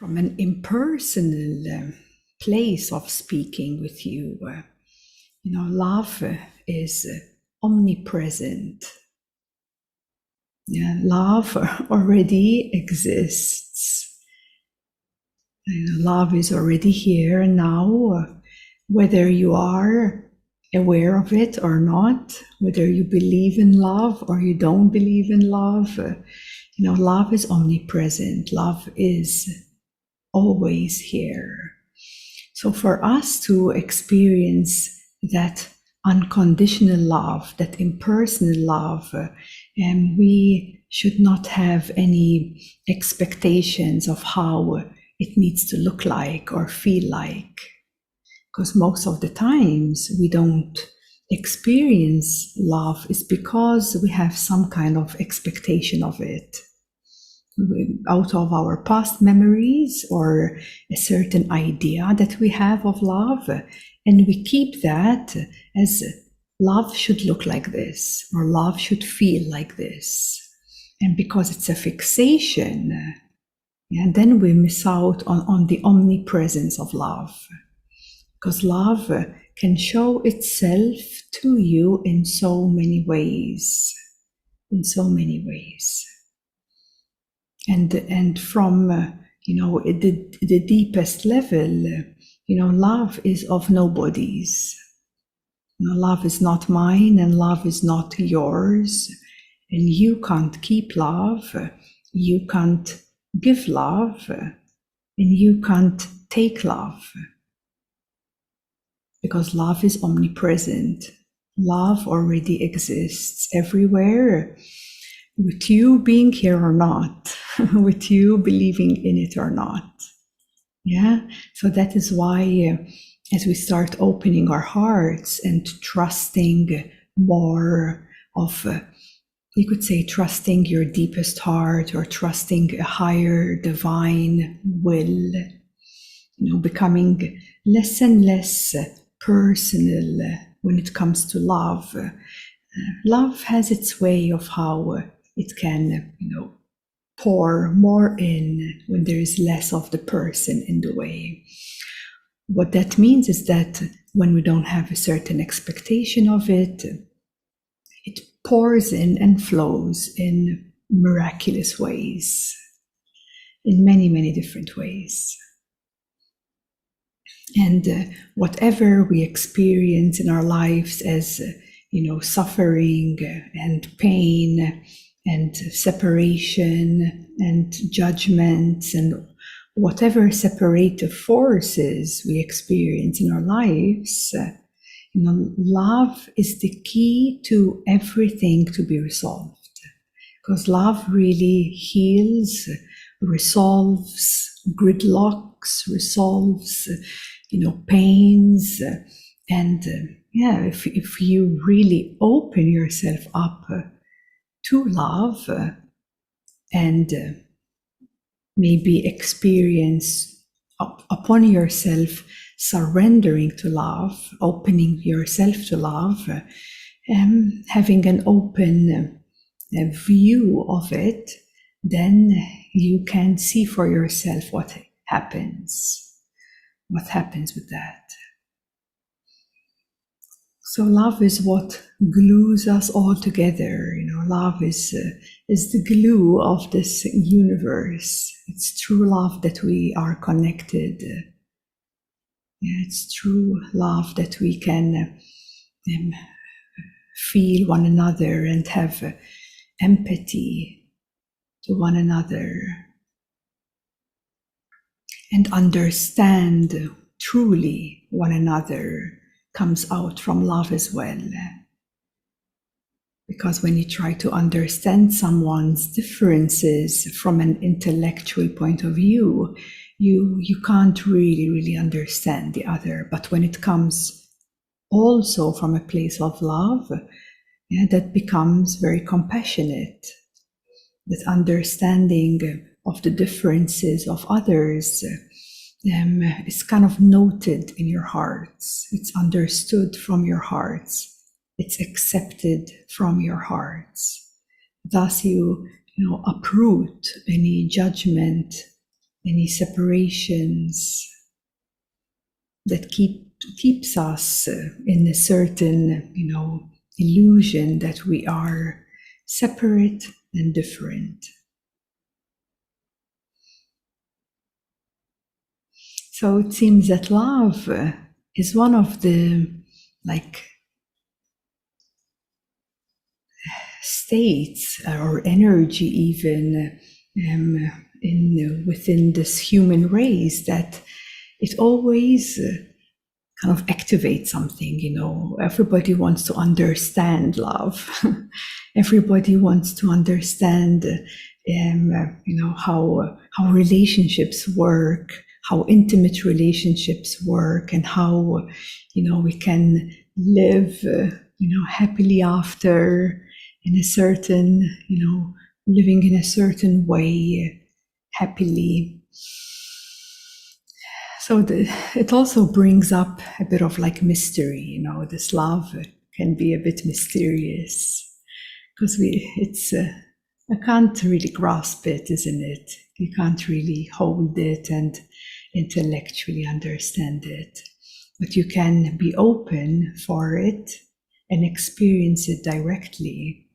from an impersonal place of speaking with you. Love is omnipresent. Love already exists. Love is already here now, whether you are aware of it or not, whether you believe in love or you don't believe in love. Love is omnipresent. Love is always here. So for us to experience that unconditional love, that impersonal love, we should not have any expectations of how it needs to look like or feel like. Because most of the times we don't experience love is because we have some kind of expectation of it out of our past memories or a certain idea that we have of love, and we keep that as love should look like this or love should feel like this. And because it's a fixation, then we miss out on the omnipresence of love. Because love can show itself to you in so many ways, And from the deepest level, love is of nobody's. Love is not mine and love is not yours. And you can't keep love, you can't give love, and you can't take love. Because love is omnipresent. Love already exists everywhere, with you being here or not, with you believing in it or not. So that is why as we start opening our hearts and trusting more of, you could say, trusting your deepest heart or trusting a higher divine will, becoming less and less personal when it comes to love. Love has its way of how it can, pour more in when there is less of the person in the way. What that means is that when we don't have a certain expectation of it, it pours in and flows in miraculous ways, in many, many different ways. And whatever we experience in our lives as, suffering and pain and separation and judgments and whatever separative forces we experience in our lives, love is the key to everything to be resolved. Because love really heals, resolves gridlocks, resolves, pains. And if you really open yourself up to love and maybe experience upon yourself surrendering to love, opening yourself to love, having an open view of it, then you can see for yourself what happens with that. So love is what glues us all together. Love is the glue of this universe. It's true love that we are connected. It's true love that we can feel one another and have empathy to one another and understand truly one another comes out from love as well. Because when you try to understand someone's differences from an intellectual point of view, you can't really understand the other. But when it comes also from a place of love, that becomes very compassionate. That understanding of the differences of others is kind of noted in your hearts. It's understood from your hearts. It's accepted from your hearts. Thus you uproot any judgment any separations that keeps us in a certain, illusion that we are separate and different. So it seems that love is one of the states or energy even within this human race that it always kind of activates something. Everybody wants to understand love. Everybody wants to understand how relationships work, how intimate relationships work, and how we can live happily after, in a certain living in a certain way happily. So it also brings up a bit of mystery. This love can be a bit mysterious because I can't really grasp it, isn't it? You can't really hold it and intellectually understand it, but you can be open for it and experience it directly.